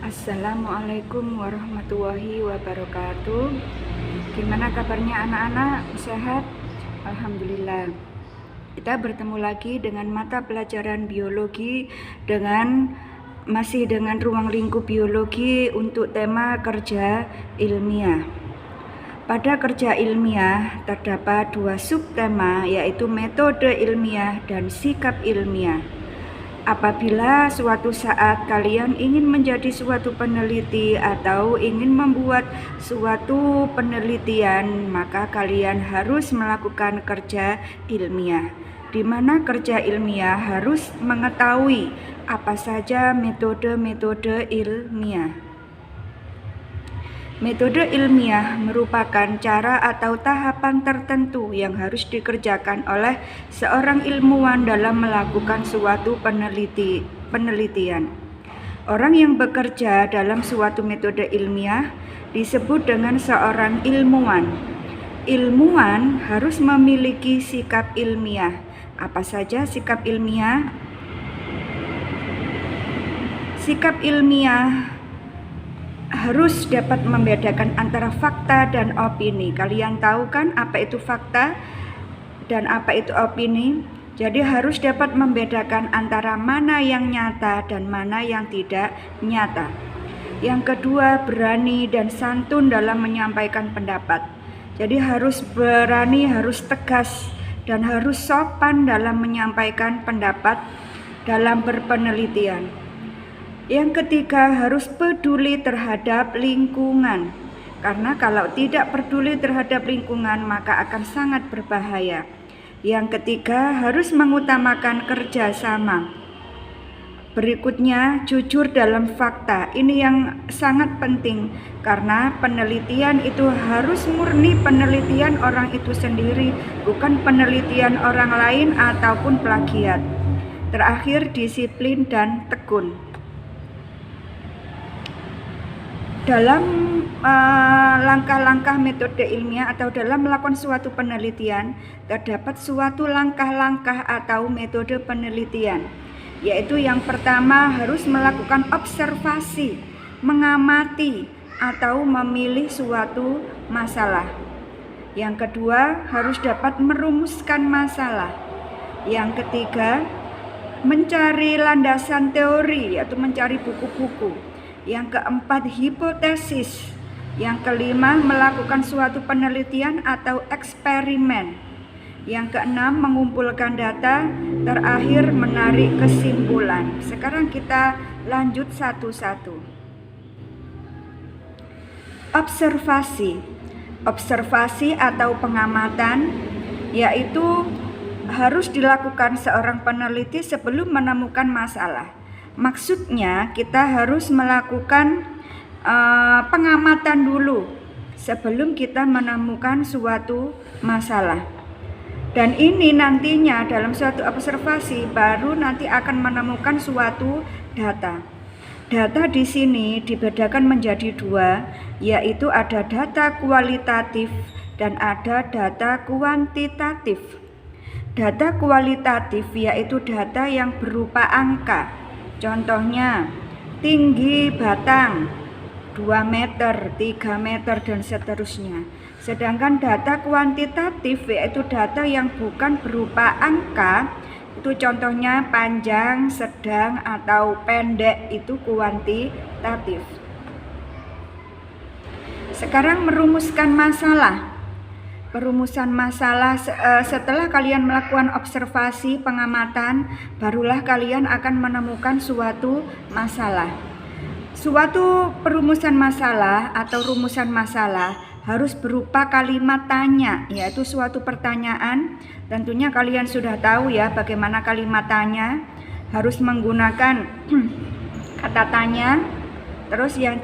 Assalamualaikum warahmatullahi wabarakatuh. Gimana kabarnya anak-anak? Sehat? Alhamdulillah. Kita bertemu lagi dengan mata pelajaran biologi masih dengan ruang lingkup biologi untuk tema kerja ilmiah. Pada kerja ilmiah terdapat dua subtema, yaitu metode ilmiah dan sikap ilmiah. Apabila suatu saat kalian ingin menjadi suatu peneliti atau ingin membuat suatu penelitian, maka kalian harus melakukan kerja ilmiah, di mana kerja ilmiah harus mengetahui apa saja metode-metode ilmiah. Metode ilmiah merupakan cara atau tahapan tertentu yang harus dikerjakan oleh seorang ilmuwan dalam melakukan suatu penelitian. Orang yang bekerja dalam suatu metode ilmiah disebut dengan seorang ilmuwan. Ilmuwan harus memiliki sikap ilmiah. Apa saja sikap ilmiah? Sikap ilmiah harus dapat membedakan antara fakta dan opini. Kalian tahu kan apa itu fakta dan apa itu opini? Jadi harus dapat membedakan antara mana yang nyata dan mana yang tidak nyata. Yang kedua, berani dan santun dalam menyampaikan pendapat. Jadi harus berani, harus tegas, dan harus sopan dalam menyampaikan pendapat dalam berpenelitian. Yang ketiga, harus peduli terhadap lingkungan. Karena kalau tidak peduli terhadap lingkungan, maka akan sangat berbahaya. Yang ketiga, harus mengutamakan kerjasama. Berikutnya, jujur dalam fakta. Ini yang sangat penting, karena penelitian itu harus murni penelitian orang itu sendiri, bukan penelitian orang lain ataupun plagiat. Terakhir, disiplin dan tekun. Dalam langkah-langkah metode ilmiah atau dalam melakukan suatu penelitian, terdapat suatu langkah-langkah atau metode penelitian, yaitu yang pertama harus melakukan observasi, mengamati atau memilih suatu masalah. Yang kedua, harus dapat merumuskan masalah. Yang ketiga, mencari landasan teori, yaitu mencari buku-buku. Yang keempat, hipotesis. Yang kelima, melakukan suatu penelitian atau eksperimen. Yang keenam, mengumpulkan data. Terakhir, menarik kesimpulan. Sekarang kita lanjut satu-satu. Observasi. Observasi atau pengamatan, yaitu harus dilakukan seorang peneliti sebelum menemukan masalah. Maksudnya kita harus melakukan pengamatan dulu sebelum kita menemukan suatu masalah. Dan ini nantinya dalam suatu observasi baru nanti akan menemukan suatu data. Data di sini dibedakan menjadi dua, yaitu ada data kualitatif dan ada data kuantitatif. Data kualitatif yaitu data yang berupa angka. Contohnya, tinggi batang 2 meter, 3 meter, dan seterusnya. Sedangkan data kuantitatif yaitu data yang bukan berupa angka. Itu contohnya panjang, sedang, atau pendek, itu kuantitatif. Sekarang merumuskan masalah. Perumusan masalah setelah kalian melakukan observasi, pengamatan, barulah kalian akan menemukan suatu masalah. Suatu perumusan masalah atau rumusan masalah harus berupa kalimat tanya, yaitu suatu pertanyaan. Tentunya kalian sudah tahu ya bagaimana kalimat tanya, harus menggunakan kata tanya. Terus yang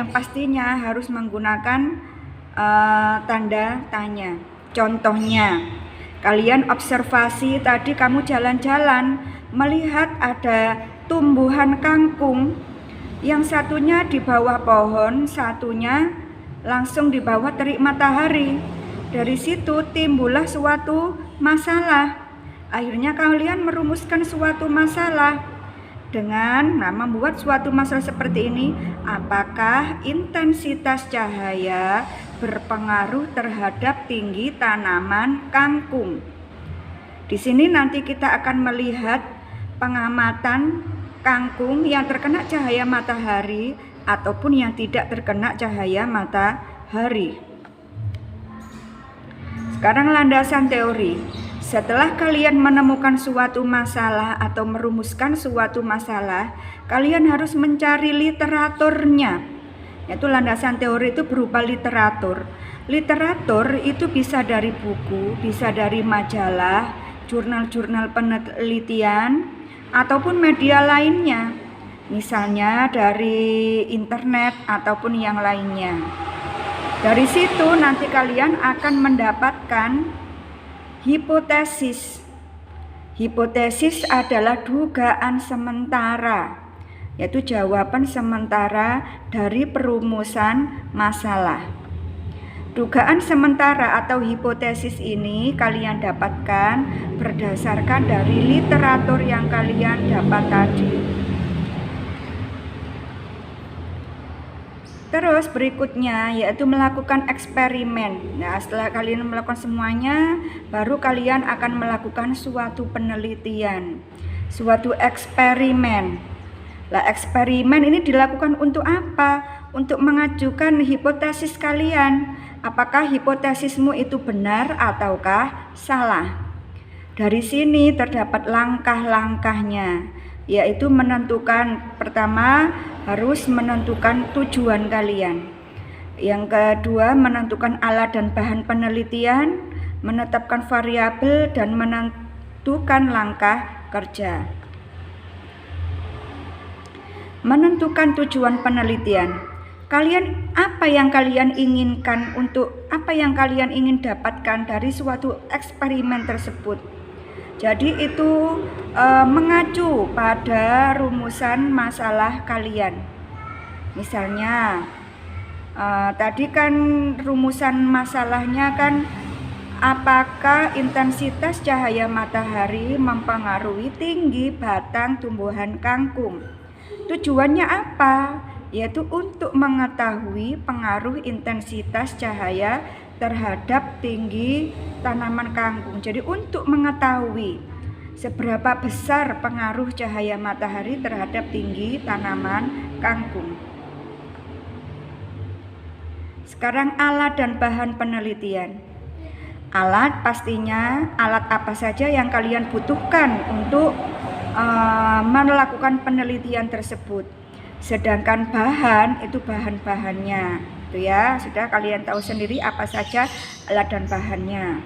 pastinya harus menggunakan tanda tanya. Contohnya, kalian observasi tadi, kamu jalan-jalan melihat ada tumbuhan kangkung, yang satunya di bawah pohon, satunya langsung di bawah terik matahari. Dari situ timbullah suatu masalah. Akhirnya kalian merumuskan suatu masalah. membuat suatu masalah seperti ini, apakah intensitas cahaya berpengaruh terhadap tinggi tanaman kangkung. Di sini nanti kita akan melihat pengamatan kangkung yang terkena cahaya matahari ataupun yang tidak terkena cahaya matahari. Sekarang landasan teori. Setelah kalian menemukan suatu masalah atau merumuskan suatu masalah, kalian harus mencari literaturnya. Yaitu landasan teori itu berupa literatur. Literatur itu bisa dari buku, bisa dari majalah, jurnal-jurnal penelitian, ataupun media lainnya. Misalnya dari internet ataupun yang lainnya. Dari situ nanti kalian akan mendapatkan hipotesis. Hipotesis adalah dugaan sementara, yaitu jawaban sementara dari perumusan masalah. Dugaan sementara atau hipotesis ini kalian dapatkan berdasarkan dari literatur yang kalian dapat tadi. Terus berikutnya yaitu melakukan eksperimen. Nah, setelah kalian melakukan semuanya, baru kalian akan melakukan suatu penelitian, suatu eksperimen. Lah, eksperimen ini dilakukan untuk apa? Untuk mengajukan hipotesis kalian. Apakah hipotesismu itu benar ataukah salah? Dari sini terdapat langkah-langkahnya, yaitu menentukan, pertama harus menentukan tujuan kalian. Yang kedua, menentukan alat dan bahan penelitian, menetapkan variabel dan menentukan langkah kerja. Menentukan tujuan penelitian. Apa yang kalian inginkan, untuk apa yang kalian ingin dapatkan dari suatu eksperimen tersebut. Jadi itu mengacu pada rumusan masalah kalian. Misalnya tadi kan rumusan masalahnya kan, apakah intensitas cahaya matahari mempengaruhi tinggi batang tumbuhan kangkung. Tujuannya apa? Yaitu untuk mengetahui pengaruh intensitas cahaya terhadap tinggi tanaman kangkung. Jadi untuk mengetahui seberapa besar pengaruh cahaya matahari terhadap tinggi tanaman kangkung. Sekarang alat dan bahan penelitian. Alat, pastinya alat apa saja yang kalian butuhkan untuk melakukan penelitian tersebut. Sedangkan bahan itu bahan-bahannya, itu ya, sudah kalian tahu sendiri apa saja alat dan bahannya.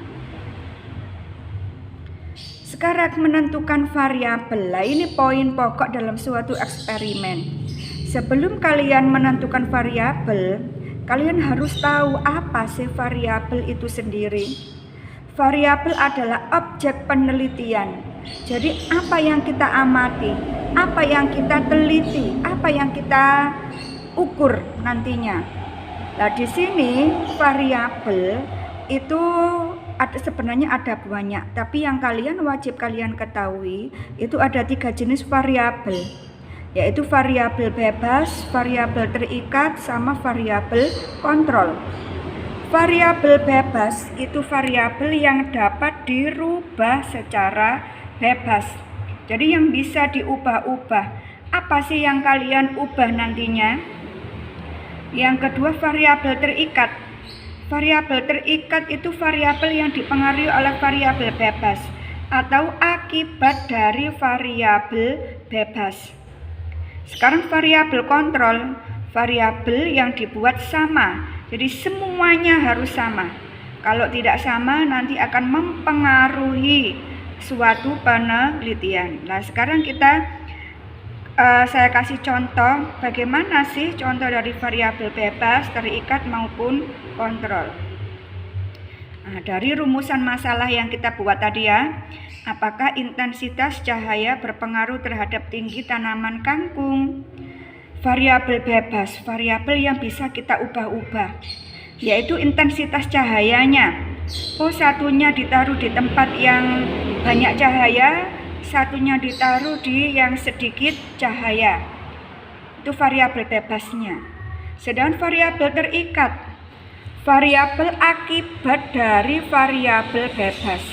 Sekarang menentukan variabel. Nah, ini poin pokok dalam suatu eksperimen. Sebelum kalian menentukan variabel, kalian harus tahu apa sih variabel itu sendiri. Variabel adalah objek penelitian. Jadi apa yang kita amati, apa yang kita teliti, apa yang kita ukur nantinya. Nah, di sini variabel itu sebenarnya ada banyak, tapi yang wajib kalian ketahui itu ada 3 jenis variabel, yaitu variabel bebas, variabel terikat, sama variabel kontrol. Variabel bebas itu variabel yang dapat dirubah secara bebas. Jadi yang bisa diubah-ubah. Apa sih yang kalian ubah nantinya? Yang kedua, variabel terikat. Variabel terikat itu variabel yang dipengaruhi oleh variabel bebas atau akibat dari variabel bebas. Sekarang variabel kontrol, variabel yang dibuat sama. Jadi semuanya harus sama. Kalau tidak sama nanti akan mempengaruhi suatu penelitian. Nah, sekarang saya kasih contoh bagaimana sih contoh dari variabel bebas, terikat maupun kontrol. Nah, dari rumusan masalah yang kita buat tadi ya, apakah intensitas cahaya berpengaruh terhadap tinggi tanaman kangkung? Variabel bebas, variabel yang bisa kita ubah-ubah, yaitu intensitas cahayanya. Oh, satunya ditaruh di tempat yang banyak cahaya, satunya ditaruh di yang sedikit cahaya. Itu variabel bebasnya. Sedangkan variabel terikat, variabel akibat dari variabel bebas.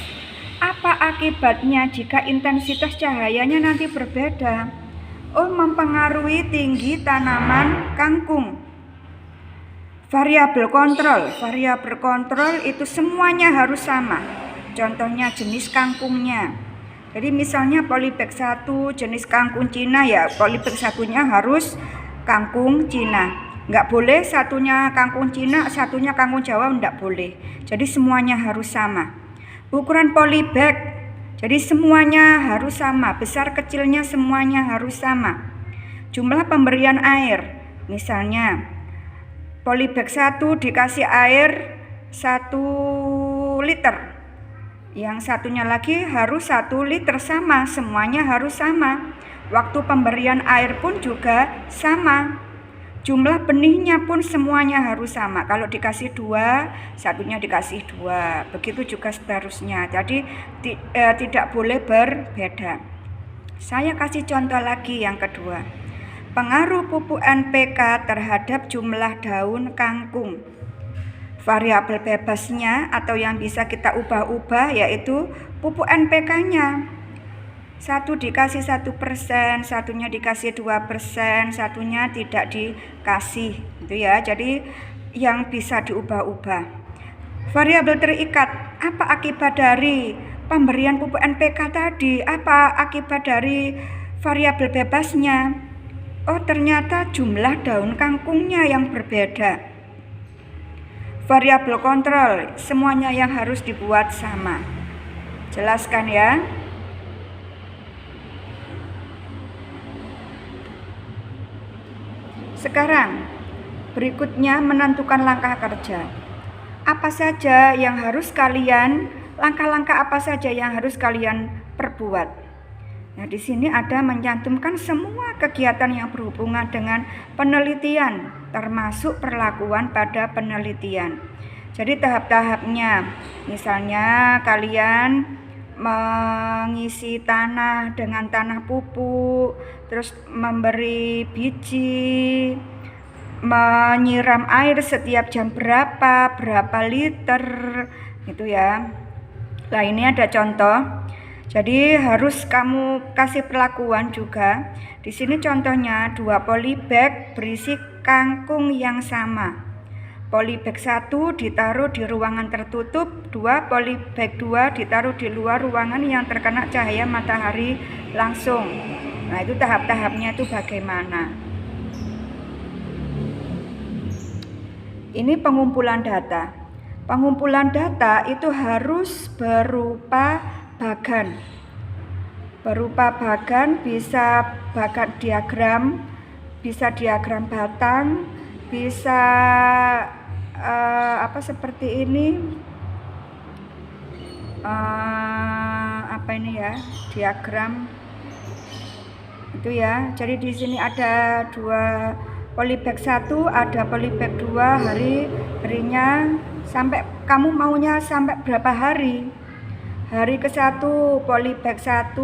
Apa akibatnya jika intensitas cahayanya nanti berbeda? Oh, mempengaruhi tinggi tanaman kangkung. Variabel kontrol itu semuanya harus sama. Contohnya jenis kangkungnya. Jadi misalnya polybag 1 jenis kangkung Cina, ya polybag satunya harus kangkung Cina. Nggak boleh satunya kangkung Cina, satunya kangkung Jawa, nggak boleh. Jadi semuanya harus sama. Ukuran polybag, jadi semuanya harus sama. Besar kecilnya semuanya harus sama. Jumlah pemberian air, misalnya polybag 1 dikasih air 1 liter. Yang satunya lagi harus 1 liter, sama. Semuanya harus sama. Waktu pemberian air pun juga sama. Jumlah benihnya pun semuanya harus sama. Kalau dikasih 2, satunya dikasih 2. Begitu juga seterusnya. Jadi tidak boleh berbeda. Saya kasih contoh lagi yang kedua. Pengaruh pupuk NPK terhadap jumlah daun kangkung. Variabel bebasnya atau yang bisa kita ubah-ubah yaitu pupuk NPK-nya. Satu dikasih 1%, satunya dikasih 2%, satunya tidak dikasih, gitu ya. Jadi yang bisa diubah-ubah. Variabel terikat, apa akibat dari pemberian pupuk NPK tadi? Apa akibat dari variabel bebasnya? Oh, ternyata jumlah daun kangkungnya yang berbeda. Variabel kontrol, semuanya yang harus dibuat sama. Jelaskan ya. Sekarang, berikutnya menentukan langkah kerja. Apa saja yang harus kalian, langkah-langkah apa saja yang harus kalian perbuat? Nah, di sini ada mencantumkan semua kegiatan yang berhubungan dengan penelitian, termasuk perlakuan pada penelitian. Jadi tahap-tahapnya, misalnya kalian mengisi tanah dengan tanah pupuk, terus memberi biji, menyiram air setiap jam berapa liter, gitu ya. Nah, ini ada contoh. Jadi harus kamu kasih perlakuan juga. Di sini contohnya 2 polybag berisi kangkung yang sama. Polybag 1 ditaruh di ruangan tertutup, 2 polybag 2 ditaruh di luar ruangan yang terkena cahaya matahari langsung. Nah, itu tahap-tahapnya itu bagaimana. Ini pengumpulan data. Pengumpulan data itu harus berupa bagan. Berupa bagan, bisa bagan diagram, bisa diagram batang, bisa seperti ini, diagram itu ya. Jadi di sini ada 2 polybag 1, ada polybag 2, harinya sampai kamu maunya sampai berapa hari. Hari ke-1 polybag 1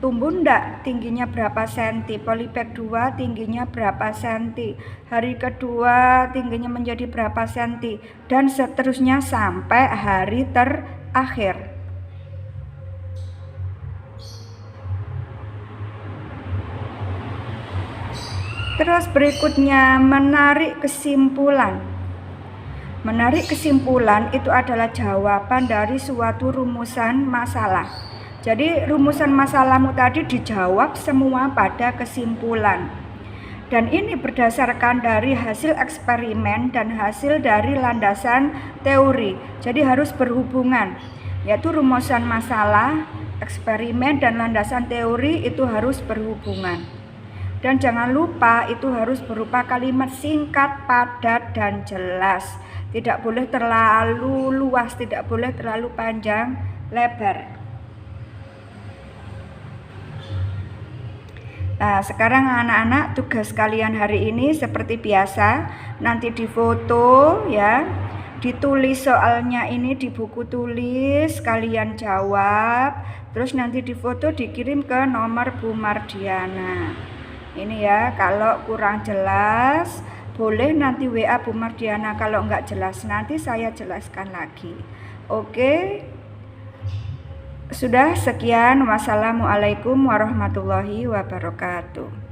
tumbuh enggak, tingginya berapa senti, polybag 2 tingginya berapa senti, hari kedua tingginya menjadi berapa senti, dan seterusnya sampai hari terakhir. Terus berikutnya menarik kesimpulan. Menarik kesimpulan itu adalah jawaban dari suatu rumusan masalah. Jadi rumusan masalahmu tadi dijawab semua pada kesimpulan. Dan ini berdasarkan dari hasil eksperimen dan hasil dari landasan teori. Jadi harus berhubungan, yaitu rumusan masalah, eksperimen, dan landasan teori itu harus berhubungan. Dan jangan lupa itu harus berupa kalimat singkat, padat, dan jelas. Tidak boleh terlalu luas, tidak boleh terlalu panjang lebar. Nah, sekarang anak-anak tugas kalian hari ini seperti biasa, nanti difoto ya. ditulis soalnya ini di buku tulis, kalian jawab, terus nanti difoto dikirim ke nomor Bu Mardiana. Ini ya, kalau kurang jelas boleh nanti WA Bu Mardiana, kalau nggak jelas nanti saya jelaskan lagi. Oke, sudah sekian. Wassalamualaikum warahmatullahi wabarakatuh.